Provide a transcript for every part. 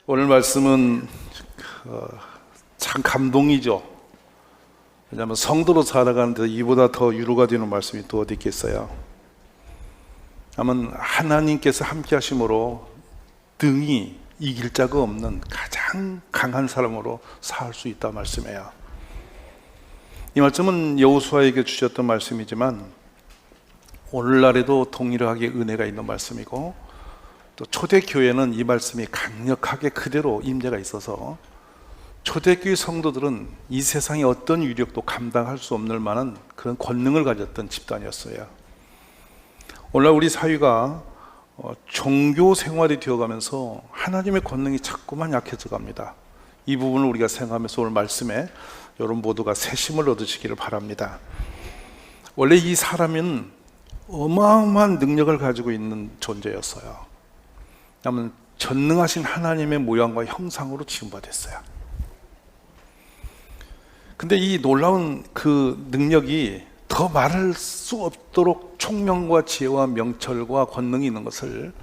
오늘 말씀은 참 감동이죠. 왜냐하면 성도로 살아가는데 이보다 더 위로가 되는 말씀이 또 어디 있겠어요. 아마 하나님께서 함께 하심으로 등이 이길 자가 없는 가장 강한 사람으로 살 수 있다 말씀이에요. 이 말씀은 여호수아에게 주셨던 말씀이지만 오늘날에도 동일하게 은혜가 있는 말씀이고, 또 초대교회는 이 말씀이 강력하게 그대로 임재가 있어서 초대교회 성도들은 이 세상의 어떤 위력도 감당할 수 없는 만한 그런 권능을 가졌던 집단이었어요. 오늘날 우리 사회가 종교 생활이 되어가면서 하나님의 권능이 자꾸만 약해져 갑니다. 이 부분을 우리가 생각하면서 오늘 말씀에 여러분 모두가 새심을 얻으시기를 바랍니다. 원래 이 사람은 어마어마한 능력을 가지고 있는 존재였어요. 왜냐하면 전능하신 하나님의 모양과 형상으로 지음받았어요. 근데 이 놀라운 그 능력이 더 말할 수 없도록 총명과 지혜와 명철과 권능이 있는 것을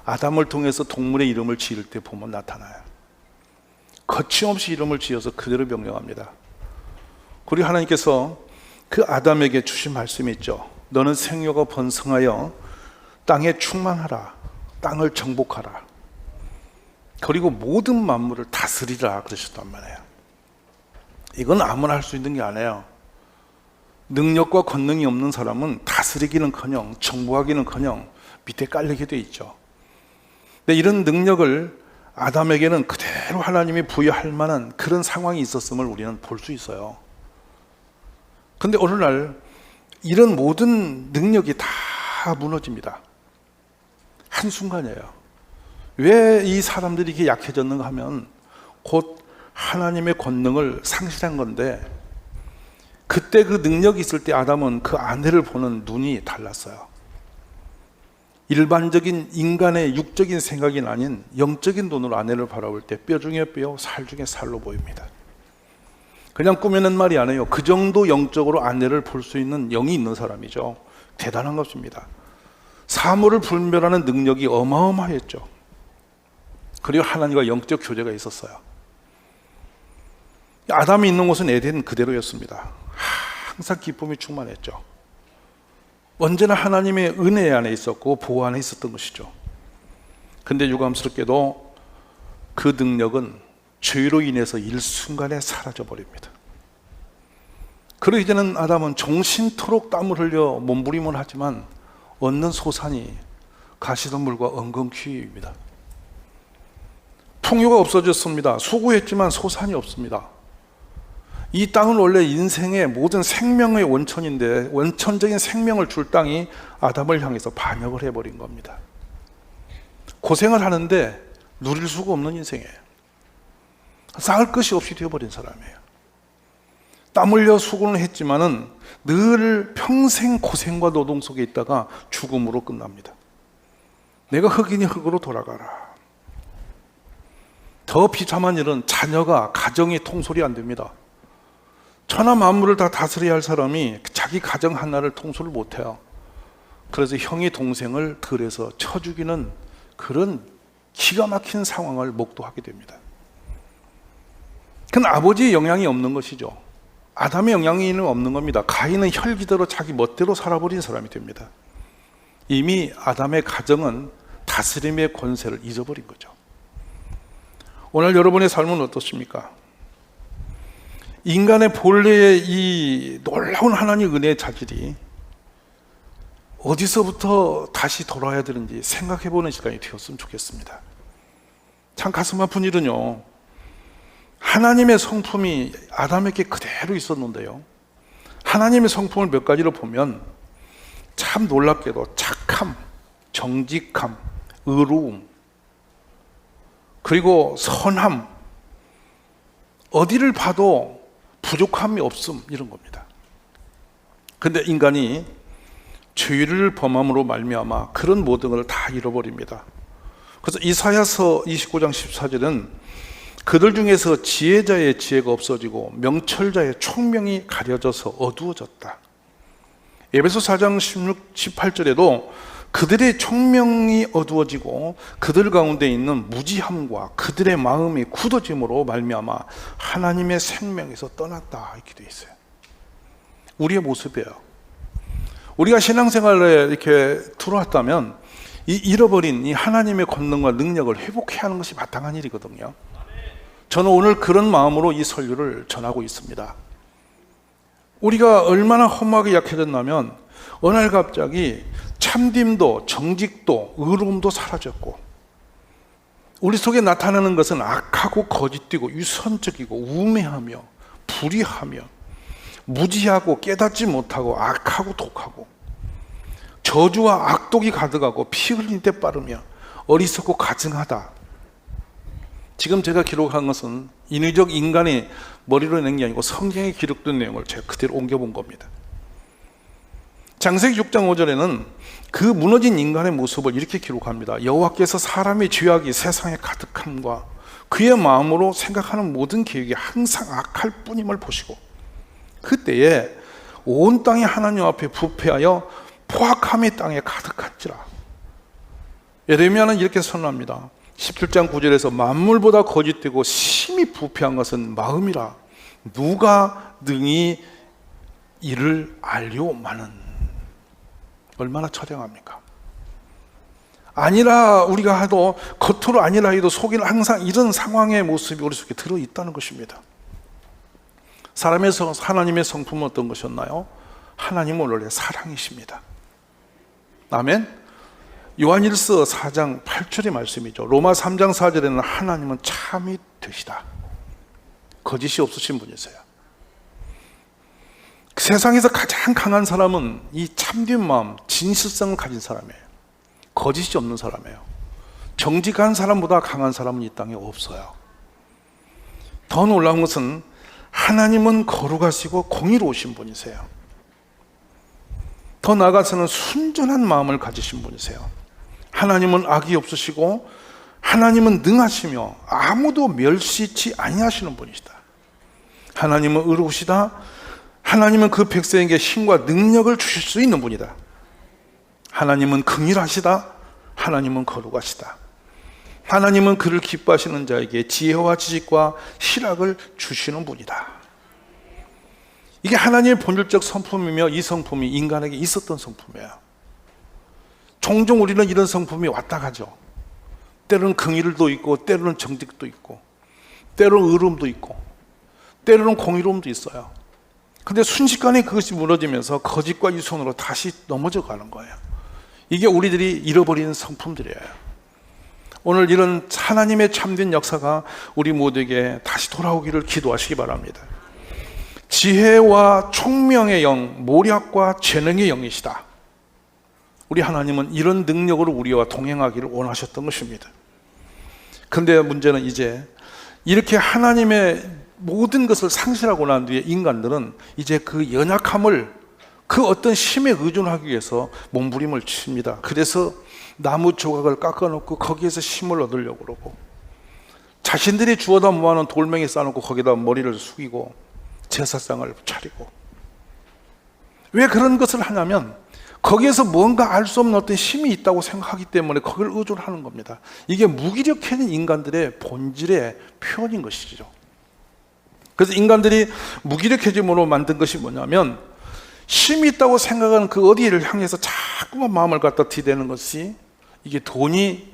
아담을 통해서 동물의 이름을 지을 때 보면 나타나요. 거침없이 이름을 지어서 그대로 명령합니다. 그리고 하나님께서 그 아담에게 주신 말씀이 있죠. 너는 생육하고 번성하여 땅에 충만하라, 땅을 정복하라, 그리고 모든 만물을 다스리라 그러셨단 말이에요. 이건 아무나 할 수 있는 게 아니에요. 능력과 권능이 없는 사람은 다스리기는커녕 정복하기는커녕 밑에 깔리게 돼 있죠. 근데 이런 능력을 아담에게는 그대로 하나님이 부여할 만한 그런 상황이 있었음을 우리는 볼 수 있어요. 근데 오늘날 이런 모든 능력이 다 무너집니다. 한순간이에요. 왜 이 사람들이 이렇게 약해졌는가 하면 곧 하나님의 권능을 상실한 건데, 그때 그 능력이 있을 때 아담은 그 아내를 보는 눈이 달랐어요. 일반적인 인간의 육적인 생각이 아닌 영적인 눈으로 아내를 바라볼 때 뼈 중에 뼈, 살 중에 살로 보입니다. 그냥 꾸며낸 말이 아니에요. 그 정도 영적으로 아내를 볼 수 있는 영이 있는 사람이죠. 대단한 것입니다. 사물을 분별하는 능력이 어마어마했죠. 그리고 하나님과 영적 교제가 있었어요. 아담이 있는 곳은 에덴 그대로였습니다. 항상 기쁨이 충만했죠. 언제나 하나님의 은혜 안에 있었고 보호 안에 있었던 것이죠. 근데 유감스럽게도 그 능력은 죄로 인해서 일순간에 사라져버립니다. 그리고 이제는 아담은 정신토록 땀을 흘려 몸부림을 하지만 얻는 소산이 가시덤불과 엉겅퀴입니다. 풍요가 없어졌습니다. 수고했지만 소산이 없습니다. 이 땅은 원래 인생의 모든 생명의 원천인데 원천적인 생명을 줄 땅이 아담을 향해서 반역을 해버린 겁니다. 고생을 하는데 누릴 수가 없는 인생이에요. 쌓을 것이 없이 되어버린 사람이에요. 땀 흘려 수고는 했지만은 늘 평생 고생과 노동 속에 있다가 죽음으로 끝납니다. 내가 흙이니 흙으로 돌아가라. 더 비참한 일은 자녀가 가정이 통솔이 안 됩니다. 천하 만물을 다 다스려야 할 사람이 자기 가정 하나를 통솔을 못해요. 그래서 형이 동생을 들에서 쳐 죽이는 그런 기가 막힌 상황을 목도하게 됩니다. 그건 아버지의 영향이 없는 것이죠. 아담의 영향이 없는 겁니다. 가인은 혈기대로 자기 멋대로 살아버린 사람이 됩니다. 이미 아담의 가정은 다스림의 권세를 잊어버린 거죠. 오늘 여러분의 삶은 어떻습니까? 인간의 본래의 이 놀라운 하나님의 은혜의 자질이 어디서부터 다시 돌아야 되는지 생각해보는 시간이 되었으면 좋겠습니다. 참 가슴 아픈 일은요, 하나님의 성품이 아담에게 그대로 있었는데요, 하나님의 성품을 몇 가지로 보면 참 놀랍게도 착함, 정직함, 의로움, 그리고 선함, 어디를 봐도 부족함이 없음, 이런 겁니다. 근데 인간이 죄를 범함으로 말미암아 그런 모든 걸 다 잃어버립니다. 그래서 이사야서 29장 14절은 그들 중에서 지혜자의 지혜가 없어지고 명철자의 총명이 가려져서 어두워졌다. 에베소 4장 16, 18절에도 그들의 총명이 어두워지고 그들 가운데 있는 무지함과 그들의 마음이 굳어짐으로 말미암아 하나님의 생명에서 떠났다 이렇게 돼 있어요. 우리의 모습이에요. 우리가 신앙생활에 이렇게 들어왔다면 이 잃어버린 이 하나님의 권능과 능력을 회복해야 하는 것이 마땅한 일이거든요. 저는 오늘 그런 마음으로 이 설교를 전하고 있습니다. 우리가 얼마나 허무하게 약해졌냐면 어느 날 갑자기 참됨도 정직도 의로움도 사라졌고, 우리 속에 나타나는 것은 악하고 거짓되고 유선적이고 우매하며 불의하며 무지하고 깨닫지 못하고 악하고 독하고 저주와 악독이 가득하고 피 흘린 때 빠르며 어리석고 가증하다. 지금 제가 기록한 것은 인위적 인간의 머리로 낸 게 아니고 성경에 기록된 내용을 제가 그대로 옮겨본 겁니다. 창세기 6장 5절에는 그 무너진 인간의 모습을 이렇게 기록합니다. 여호와께서 사람의 죄악이 세상에 가득함과 그의 마음으로 생각하는 모든 계획이 항상 악할 뿐임을 보시고 그때에 온 땅이 하나님 앞에 부패하여 포악함이 땅에 가득한지라. 예레미야는 이렇게 선언합니다. 17장 9절에서 만물보다 거짓되고 심히 부패한 것은 마음이라 누가 능히 이를 알리오마는. 얼마나 처량합니까? 아니라 우리가 해도 겉으로 아니라 해도 속에는 항상 이런 상황의 모습이 우리 속에 들어있다는 것입니다. 하나님의 성품은 어떤 것이었나요? 하나님은 원래 사랑이십니다. 아멘. 요한일서 4장 8절의 말씀이죠. 로마 3장 4절에는 하나님은 참이 되시다. 거짓이 없으신 분이세요. 세상에서 가장 강한 사람은 이 참된 마음, 진실성을 가진 사람이에요. 거짓이 없는 사람이에요. 정직한 사람보다 강한 사람은 이 땅에 없어요. 더 놀라운 것은 하나님은 거룩하시고 공의로우신 분이세요. 더 나아가서는 순전한 마음을 가지신 분이세요. 하나님은 악이 없으시고 하나님은 능하시며 아무도 멸시치 아니하시는 분이시다. 하나님은 의로우시다. 하나님은 그 백성에게 힘과 능력을 주실 수 있는 분이다. 하나님은 긍휼하시다. 하나님은 거룩하시다. 하나님은 그를 기뻐하시는 자에게 지혜와 지식과 희락을 주시는 분이다. 이게 하나님의 본질적 성품이며 이 성품이 인간에게 있었던 성품이에요. 종종 우리는 이런 성품이 왔다 가죠. 때로는 긍휼도 있고 때로는 정직도 있고 때로는 의로움도 있고 때로는 공의로움도 있어요. 근데 순식간에 그것이 무너지면서 거짓과 유선으로 다시 넘어져 가는 거예요. 이게 우리들이 잃어버리는 성품들이에요. 오늘 이런 하나님의 참된 역사가 우리 모두에게 다시 돌아오기를 기도하시기 바랍니다. 지혜와 총명의 영, 모략과 재능의 영이시다. 우리 하나님은 이런 능력으로 우리와 동행하기를 원하셨던 것입니다. 그런데 문제는 이제 이렇게 하나님의 모든 것을 상실하고 난 뒤에 인간들은 이제 그 연약함을 그 어떤 힘에 의존하기 위해서 몸부림을 칩니다. 그래서 나무 조각을 깎아놓고 거기에서 힘을 얻으려고 그러고 자신들이 주워다 모아놓은 돌멩이 쌓아놓고 거기다 머리를 숙이고 제사상을 차리고. 왜 그런 것을 하냐면 거기에서 뭔가 알 수 없는 어떤 힘이 있다고 생각하기 때문에 거기를 의존하는 겁니다. 이게 무기력해진 인간들의 본질의 표현인 것이죠. 그래서 인간들이 무기력해짐으로 만든 것이 뭐냐면 힘이 있다고 생각하는 그 어디를 향해서 자꾸만 마음을 갖다 들이대는 것이 이게 돈이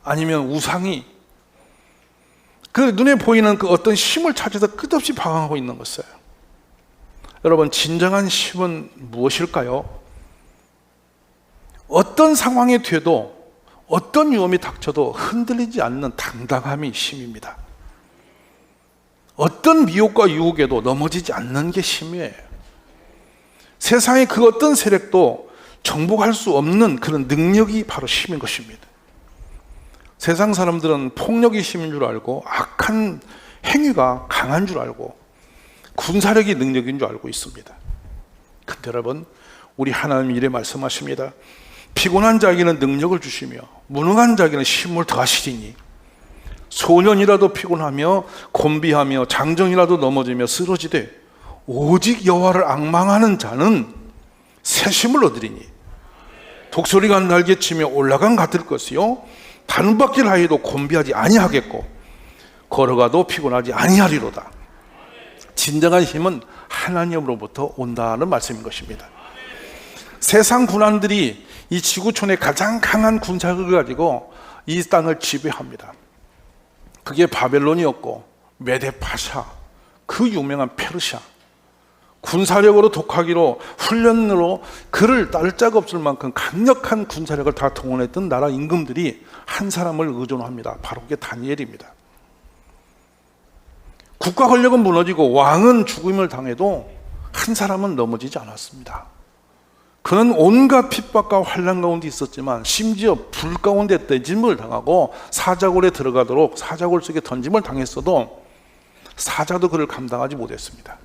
아니면 우상이 그 눈에 보이는 그 어떤 힘을 찾아서 끝없이 방황하고 있는 것이에요. 여러분, 진정한 힘은 무엇일까요? 어떤 상황에 돼도 어떤 위험이 닥쳐도 흔들리지 않는 당당함이 힘입니다. 어떤 미혹과 유혹에도 넘어지지 않는 게 힘이에요. 세상의 그 어떤 세력도 정복할 수 없는 그런 능력이 바로 힘인 것입니다. 세상 사람들은 폭력이 힘인 줄 알고 악한 행위가 강한 줄 알고 군사력이 능력인 줄 알고 있습니다. 근데 여러분, 우리 하나님이 이래 말씀하십니다. 피곤한 자에게는 능력을 주시며 무능한 자에게는 힘을 더하시리니 소년이라도 피곤하며 곤비하며 장정이라도 넘어지며 쓰러지되 오직 여호와를 앙망하는 자는 새 힘을 얻으리니. 독수리가 날개치며 올라간 같을 것이요 단박질 하여도 곤비하지 아니하겠고 걸어가도 피곤하지 아니하리로다. 진정한 힘은 하나님으로부터 온다는 말씀인 것입니다. 세상 군왕들이 이 지구촌의 가장 강한 군사력을 가지고 이 땅을 지배합니다. 그게 바벨론이었고 메데파샤, 그 유명한 페르시아, 군사력으로 독하기로 훈련으로 그를 딸 자가 없을 만큼 강력한 군사력을 다 동원했던 나라 임금들이 한 사람을 의존합니다. 바로 그게 다니엘입니다. 국가 권력은 무너지고 왕은 죽음을 당해도 한 사람은 넘어지지 않았습니다. 그는 온갖 핍박과 환난 가운데 있었지만 심지어 불 가운데 떼짐을 당하고 사자굴에 들어가도록 사자굴 속에 던짐을 당했어도 사자도 그를 감당하지 못했습니다.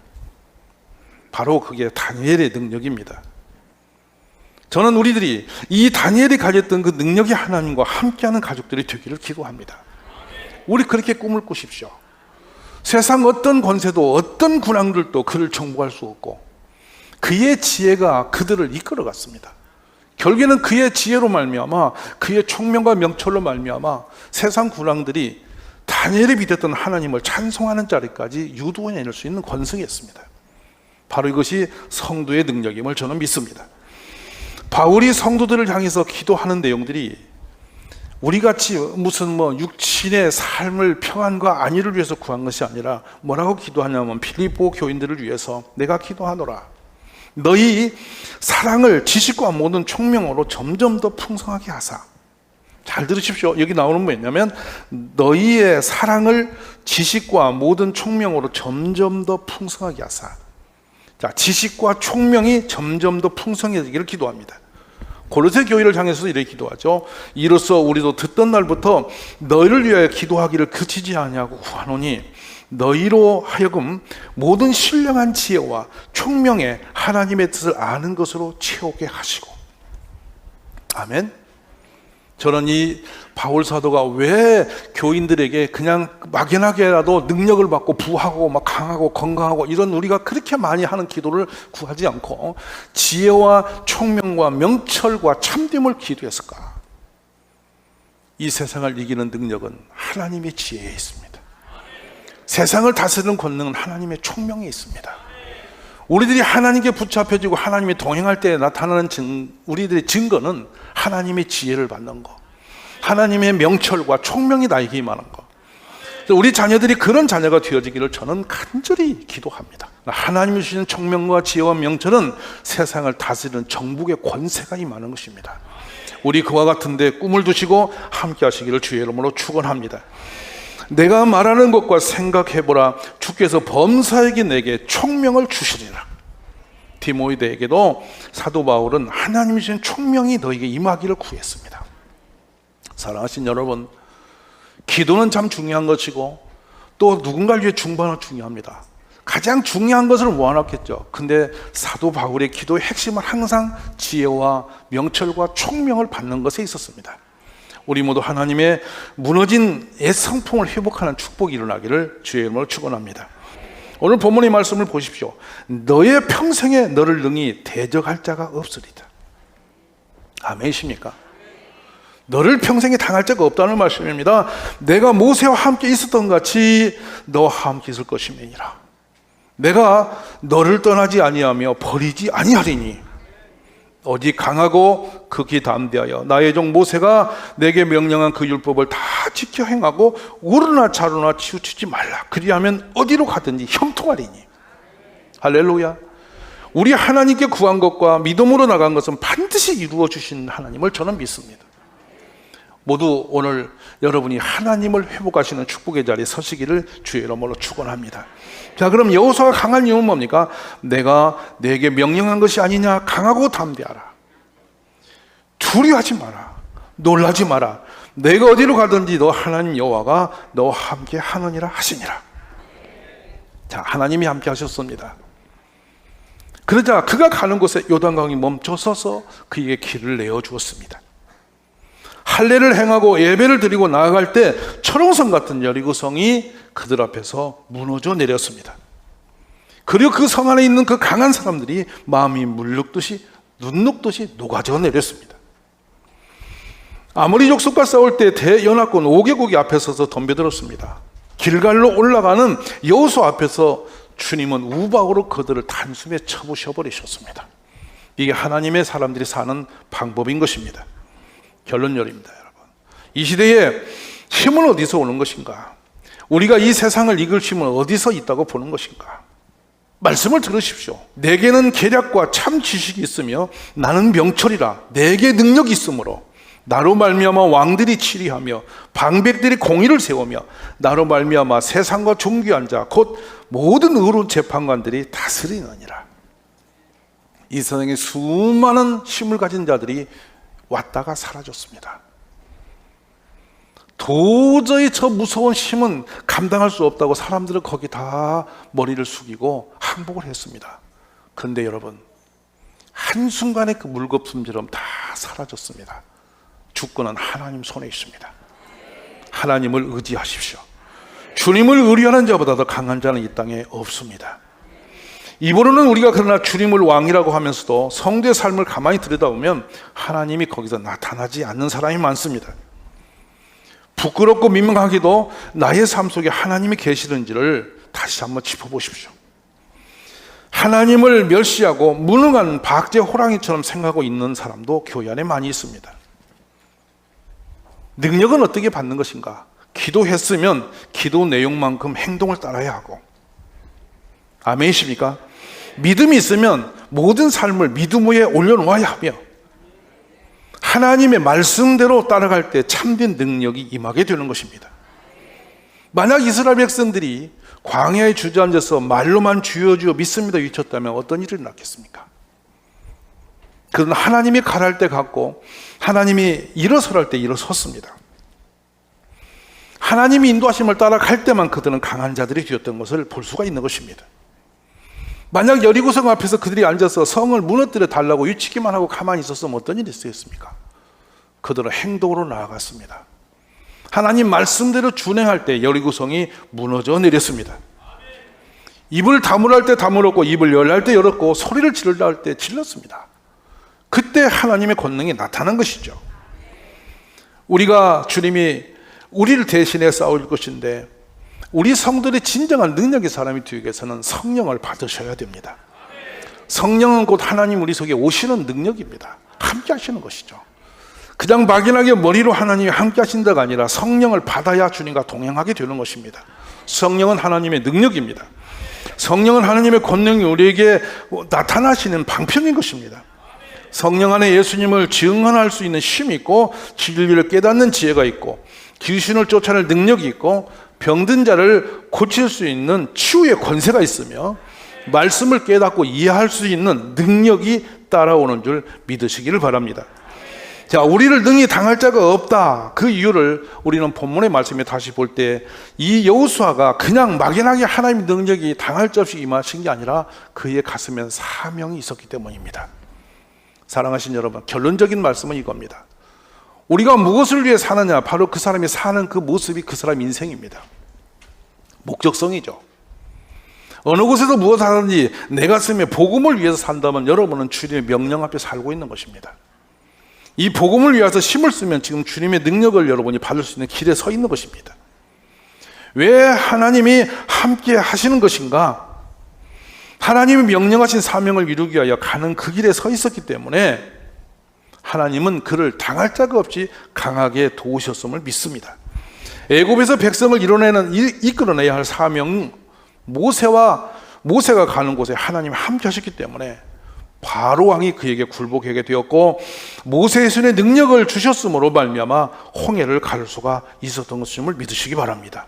바로 그게 다니엘의 능력입니다. 저는 우리들이 이 다니엘이 가졌던 그 능력이 하나님과 함께하는 가족들이 되기를 기도합니다. 우리 그렇게 꿈을 꾸십시오. 세상 어떤 권세도 어떤 군왕들도 그를 정복할 수 없고 그의 지혜가 그들을 이끌어갔습니다. 결국에는 그의 지혜로 말미암아 그의 총명과 명철로 말미암아 세상 군왕들이 다니엘이 믿었던 하나님을 찬송하는 자리까지 유도해낼 수 있는 권성이었습니다. 바로 이것이 성도의 능력임을 저는 믿습니다. 바울이 성도들을 향해서 기도하는 내용들이 우리같이 무슨 육신의 삶을 평안과 안위를 위해서 구한 것이 아니라 뭐라고 기도하냐면 빌립보 교인들을 위해서 내가 기도하노라. 너희 사랑을 지식과 모든 총명으로 점점 더 풍성하게 하사. 잘 들으십시오. 여기 나오는 뭐냐면 너희의 사랑을 지식과 모든 총명으로 점점 더 풍성하게 하사. 자, 지식과 총명이 점점 더 풍성해지기를 기도합니다. 고로새 교회를 향해서 이렇게 기도하죠. 이로써 우리도 듣던 날부터 너희를 위하여 기도하기를 그치지 아니하고 구하노니 너희로 하여금 모든 신령한 지혜와 총명에 하나님의 뜻을 아는 것으로 채우게 하시고. 아멘. 저는 이 바울 사도가 왜 교인들에게 그냥 막연하게라도 능력을 받고 부하고 막 강하고 건강하고 이런 우리가 그렇게 많이 하는 기도를 구하지 않고 지혜와 총명과 명철과 참됨을 기도했을까? 이 세상을 이기는 능력은 하나님의 지혜에 있습니다. 세상을 다스리는 권능은 하나님의 총명에 있습니다. 우리들이 하나님께 붙잡혀지고 하나님이 동행할 때 나타나는 우리들의 증거는 하나님의 지혜를 받는 것, 하나님의 명철과 총명이 나에게 임하는 것. 우리 자녀들이 그런 자녀가 되어지기를 저는 간절히 기도합니다. 하나님이 주시는 총명과 지혜와 명철은 세상을 다스리는 정복의 권세가 임하는 것입니다. 우리 그와 같은데 꿈을 두시고 함께 하시기를 주의 이름으로 축원합니다. 내가 말하는 것과 생각해보라. 주께서 범사에게 내게 총명을 주시리라. 디모데에게도 사도 바울은 하나님이 주신 총명이 너에게 임하기를 구했습니다. 사랑하신 여러분, 기도는 참 중요한 것이고 또 누군가를 위해 중보하는 중요합니다. 가장 중요한 것을 모아놨겠죠. 근데 사도 바울의 기도의 핵심은 항상 지혜와 명철과 총명을 받는 것에 있었습니다. 우리 모두 하나님의 무너진 옛 성품을 회복하는 축복이 일어나기를 주의 이름으로 축원합니다. 오늘 본문의 말씀을 보십시오. 너의 평생에 너를 능히 대적할 자가 없으리다. 아멘이십니까? 너를 평생에 당할 자가 없다는 말씀입니다. 내가 모세와 함께 있었던 같이 너와 함께 있을 것임이니라. 내가 너를 떠나지 아니하며 버리지 아니하리니 어디 강하고 극히 담대하여 나의 종 모세가 내게 명령한 그 율법을 다 지켜 행하고 우르나 좌로나 치우치지 말라. 그리하면 어디로 가든지 형통하리니. 할렐루야. 우리 하나님께 구한 것과 믿음으로 나간 것은 반드시 이루어 주신 하나님을 저는 믿습니다. 모두 오늘 여러분이 하나님을 회복하시는 축복의 자리에 서시기를 주의 이름으로 축원합니다. 자, 그럼 여호수아가 강한 이유는 뭡니까? 내가 내게 명령한 것이 아니냐. 강하고 담대하라. 두려워하지 마라. 놀라지 마라. 내가 어디로 가든지 너 하나님 여호와가 너와 함께 하느니라 하시니라. 자, 하나님이 함께 하셨습니다. 그러자 그가 가는 곳에 요단강이 멈춰서서 그에게 길을 내어주었습니다. 할례를 행하고 예배를 드리고 나아갈 때 철옹성 같은 여리고성이 그들 앞에서 무너져 내렸습니다. 그리고 그 성 안에 있는 그 강한 사람들이 마음이 물녹듯이 눈 녹듯이 녹아져 내렸습니다. 아모리 족속과 싸울 때 대연합군 5개국이 앞에 서서 덤벼들었습니다. 길갈로 올라가는 여호수아 앞에서 주님은 우박으로 그들을 단숨에 쳐부셔버리셨습니다. 이게 하나님의 사람들이 사는 방법인 것입니다. 결론열입니다, 여러분. 이 시대에 힘은 어디서 오는 것인가? 우리가 이 세상을 이길 힘은 어디서 있다고 보는 것인가? 말씀을 들으십시오. 내게는 계략과 참 지식이 있으며 나는 명철이라. 내게 능력이 있으므로 나로 말미암아 왕들이 치리하며 방백들이 공의를 세우며 나로 말미암아 세상과 존귀한 자 곧 모든 의로운 재판관들이 다스리느니라. 이 세상에 수많은 힘을 가진 자들이 왔다가 사라졌습니다. 도저히 저 무서운 힘은 감당할 수 없다고 사람들은 거기 다 머리를 숙이고 항복을 했습니다. 그런데 여러분, 한순간에 그 물거품처럼 다 사라졌습니다. 주권은 하나님 손에 있습니다. 하나님을 의지하십시오. 주님을 의뢰하는 자보다 더 강한 자는 이 땅에 없습니다. 입으로는 우리가 그러나 주님을 왕이라고 하면서도 성도의 삶을 가만히 들여다보면 하나님이 거기서 나타나지 않는 사람이 많습니다. 부끄럽고 민망하기도 나의 삶 속에 하나님이 계시는지를 다시 한번 짚어보십시오. 하나님을 멸시하고 무능한 박제 호랑이처럼 생각하고 있는 사람도 교회 안에 많이 있습니다. 능력은 어떻게 받는 것인가? 기도했으면 기도 내용만큼 행동을 따라야 하고, 아멘이십니까? 믿음이 있으면 모든 삶을 믿음 위에 올려놓아야 하며, 하나님의 말씀대로 따라갈 때 참된 능력이 임하게 되는 것입니다. 만약 이스라엘 백성들이 광야에 주저앉아서 말로만 주여 주여 믿습니다 외쳤다면 어떤 일이 났겠습니까? 그러나 하나님이 가랄 때 갔고 하나님이 일어서랄 때 일어섰습니다. 하나님이 인도하심을 따라갈 때만 그들은 강한 자들이 되었던 것을 볼 수가 있는 것입니다. 만약 여리고성 앞에서 그들이 앉아서 성을 무너뜨려 달라고 외치기만 하고 가만히 있었으면 어떤 일이 있었겠습니까? 그들은 행동으로 나아갔습니다. 하나님 말씀대로 준행할 때 여리고성이 무너져 내렸습니다. 입을 다물어 할 때 다물었고 입을 열라 할 때 열었고 소리를 지르려 할 때 질렀습니다. 그때 하나님의 권능이 나타난 것이죠. 우리가 주님이 우리를 대신해 싸울 것인데 우리 성도들의 진정한 능력의 사람이 되기 위해서는 성령을 받으셔야 됩니다. 성령은 곧 하나님 우리 속에 오시는 능력입니다. 함께 하시는 것이죠. 그냥 막연하게 머리로 하나님이 함께 하신다가 아니라 성령을 받아야 주님과 동행하게 되는 것입니다. 성령은 하나님의 능력입니다. 성령은 하나님의 권능이 우리에게 나타나시는 방편인 것입니다. 성령 안에 예수님을 증언할 수 있는 힘이 있고 진리를 깨닫는 지혜가 있고 귀신을 쫓아낼 능력이 있고 병든 자를 고칠 수 있는 치유의 권세가 있으며 말씀을 깨닫고 이해할 수 있는 능력이 따라오는 줄 믿으시기를 바랍니다. 자, 우리를 능히 당할 자가 없다. 그 이유를 우리는 본문의 말씀에 다시 볼 때 이 여호수아가 그냥 막연하게 하나님의 능력이 당할 자 없이 임하신 게 아니라 그의 가슴에 사명이 있었기 때문입니다. 사랑하신 여러분, 결론적인 말씀은 이겁니다. 우리가 무엇을 위해 사느냐? 바로 그 사람이 사는 그 모습이 그 사람 인생입니다. 목적성이죠. 어느 곳에서 무엇을 하든지 내 가슴에 복음을 위해서 산다면 여러분은 주님의 명령 앞에 살고 있는 것입니다. 이 복음을 위해서 힘을 쓰면 지금 주님의 능력을 여러분이 받을 수 있는 길에 서 있는 것입니다. 왜 하나님이 함께 하시는 것인가? 하나님이 명령하신 사명을 이루기 위하여 가는 그 길에 서 있었기 때문에 하나님은 그를 당할 자가 없이 강하게 도우셨음을 믿습니다. 애굽에서 백성을 이끌어내야 할 사명, 모세가 가는 곳에 하나님이 함께 하셨기 때문에 바로 왕이 그에게 굴복하게 되었고 모세의 손에 능력을 주셨으므로 말미암아 홍해를 가를 수가 있었던 것임을 믿으시기 바랍니다.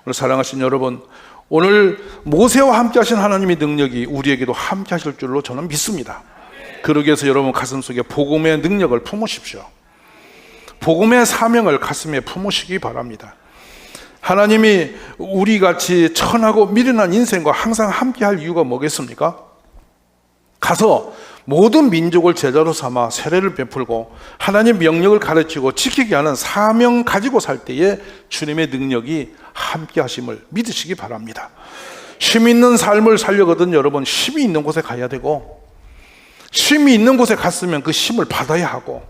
오늘 사랑하신 여러분, 오늘 모세와 함께 하신 하나님의 능력이 우리에게도 함께 하실 줄로 저는 믿습니다. 그러기 위해서 여러분 가슴속에 복음의 능력을 품으십시오. 복음의 사명을 가슴에 품으시기 바랍니다. 하나님이 우리같이 천하고 미련한 인생과 항상 함께할 이유가 뭐겠습니까? 가서 모든 민족을 제자로 삼아 세례를 베풀고 하나님 명령을 가르치고 지키게 하는 사명 가지고 살 때에 주님의 능력이 함께 하심을 믿으시기 바랍니다. 힘 있는 삶을 살려거든 여러분 힘이 있는 곳에 가야 되고 힘이 있는 곳에 갔으면 그 힘을 받아야 하고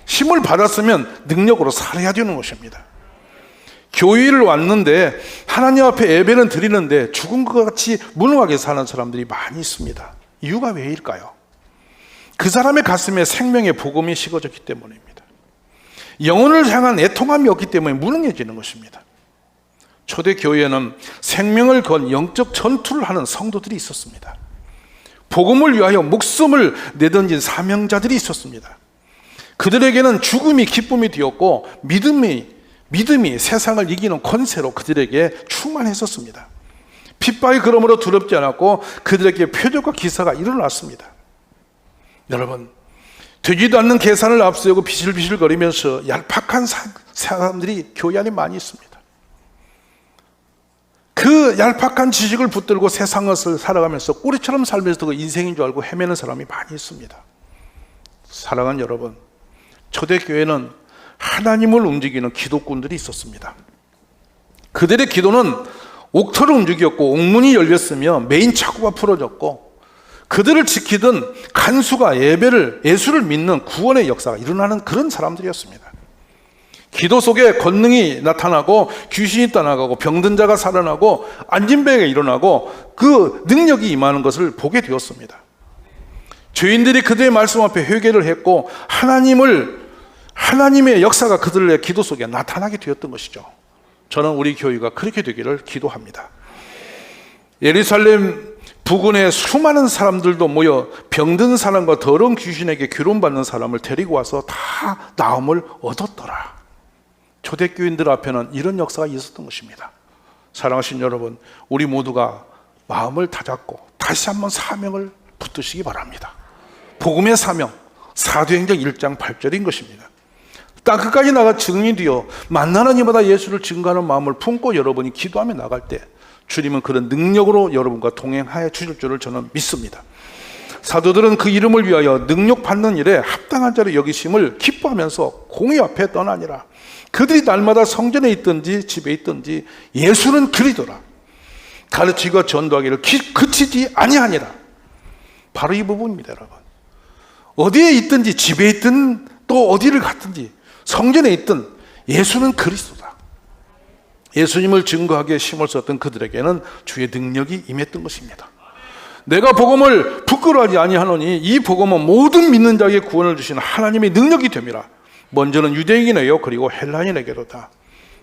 힘을 받았으면 능력으로 살아야 되는 것입니다. 교회를 왔는데 하나님 앞에 예배는 드리는데 죽은 것 같이 무능하게 사는 사람들이 많이 있습니다. 이유가 왜일까요? 그 사람의 가슴에 생명의 복음이 식어졌기 때문입니다. 영혼을 향한 애통함이 없기 때문에 무능해지는 것입니다. 초대교회에는 생명을 건 영적 전투를 하는 성도들이 있었습니다. 복음을 위하여 목숨을 내던진 사명자들이 있었습니다. 그들에게는 죽음이 기쁨이 되었고 믿음이 세상을 이기는 권세로 그들에게 충만했었습니다. 핍박이 그러므로 두렵지 않았고 그들에게 표적과 기사가 일어났습니다. 여러분, 되지도 않는 계산을 앞세우고 비실비실거리면서 얄팍한 사람들이 교회 안에 많이 있습니다. 그 얄팍한 지식을 붙들고 세상을 살아가면서 꼬리처럼 살면서 그 인생인 줄 알고 헤매는 사람이 많이 있습니다. 사랑하는 여러분, 초대교회는 하나님을 움직이는 기도꾼들이 있었습니다. 그들의 기도는 옥터를 움직였고 옥문이 열렸으며 메인 차고가 풀어졌고 그들을 지키던 간수가 예수를 믿는 구원의 역사가 일어나는 그런 사람들이었습니다. 기도 속에 권능이 나타나고 귀신이 떠나가고 병든 자가 살아나고 안진배가 일어나고 그 능력이 임하는 것을 보게 되었습니다. 죄인들이 그들의 말씀 앞에 회개를 했고 하나님의 역사가 그들의 기도 속에 나타나게 되었던 것이죠. 저는 우리 교회가 그렇게 되기를 기도합니다. 예루살렘 부근에 수많은 사람들도 모여 병든 사람과 더러운 귀신에게 괴로움받는 사람을 데리고 와서 다 나음을 얻었더라. 초대교인들 앞에는 이런 역사가 있었던 것입니다. 사랑하신 여러분, 우리 모두가 마음을 다잡고 다시 한번 사명을 붙드시기 바랍니다. 복음의 사명, 사도행전 1장 8절인 것입니다. 땅 끝까지 나가 증인이 되어 만나는 이마다 예수를 증거하는 마음을 품고 여러분이 기도하며 나갈 때 주님은 그런 능력으로 여러분과 동행하여 주실 줄을 저는 믿습니다. 사도들은 그 이름을 위하여 능력 받는 일에 합당한 자로 여기심을 기뻐하면서 공의 앞에 떠나니라. 그들이 날마다 성전에 있든지 집에 있든지 예수는 그리더라. 가르치고 전도하기를 그치지 아니하니라. 바로 이 부분입니다, 여러분. 어디에 있든지 집에 있든 또 어디를 갔든지 성전에 있든 예수는 그리스도다. 예수님을 증거하기에 힘을 썼던 그들에게는 주의 능력이 임했던 것입니다. 내가 복음을 부끄러워하지 아니하노니 이 복음은 모든 믿는 자에게 구원을 주시는 하나님의 능력이 됨이라. 먼저는 유대인에게요 그리고 헬라인에게로다.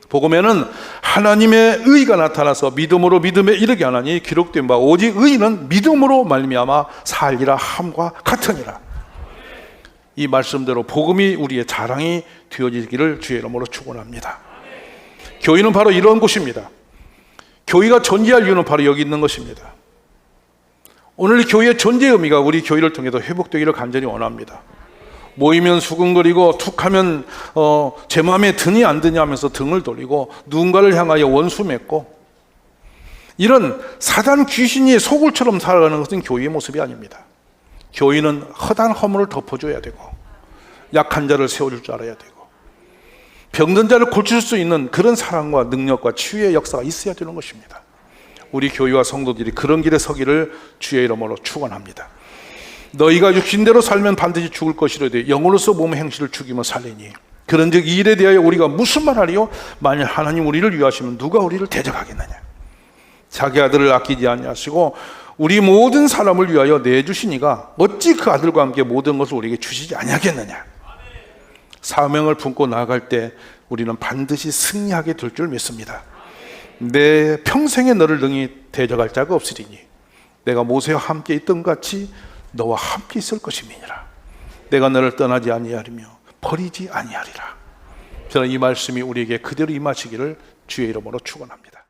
복음에는 하나님의 의가 나타나서 믿음으로 믿음에 이르게 하나니 기록된 바 오직 의인은 믿음으로 말미암아 살리라 함과 같으니라. 이 말씀대로 복음이 우리의 자랑이 되어지기를 주의 이름으로 축원합니다. 교회는 바로 이런 곳입니다. 교회가 존재할 이유는 바로 여기 있는 것입니다. 오늘 교회의 존재 의미가 우리 교회를 통해서 회복되기를 간절히 원합니다. 모이면 수근거리고 툭하면 제 마음에 드니 안 드니 하면서 등을 돌리고 누군가를 향하여 원수 맺고 이런 사단 귀신이 소굴처럼 살아가는 것은 교회의 모습이 아닙니다. 교회는 허단 허물을 덮어줘야 되고 약한 자를 세워줄 줄 알아야 되고 병든 자를 고칠 수 있는 그런 사랑과 능력과 치유의 역사가 있어야 되는 것입니다. 우리 교회와 성도들이 그런 길에 서기를 주의 이름으로 축원합니다. 너희가 육신대로 살면 반드시 죽을 것이로되 영으로서 몸의 행실을 죽이며 살리니 그런즉 이 일에 대하여 우리가 무슨 말하리요? 만일 하나님 우리를 위하시면 누가 우리를 대적하겠느냐? 자기 아들을 아끼지 아니하시고 우리 모든 사람을 위하여 내주시니가 어찌 그 아들과 함께 모든 것을 우리에게 주시지 아니하겠느냐? 사명을 품고 나아갈 때 우리는 반드시 승리하게 될 줄 믿습니다. 내 평생에 너를 능히 대적할 자가 없으리니 내가 모세와 함께 있던 같이 너와 함께 있을 것임이니라. 내가 너를 떠나지 아니하리며 버리지 아니하리라. 저는 이 말씀이 우리에게 그대로 임하시기를 주의 이름으로 축원합니다.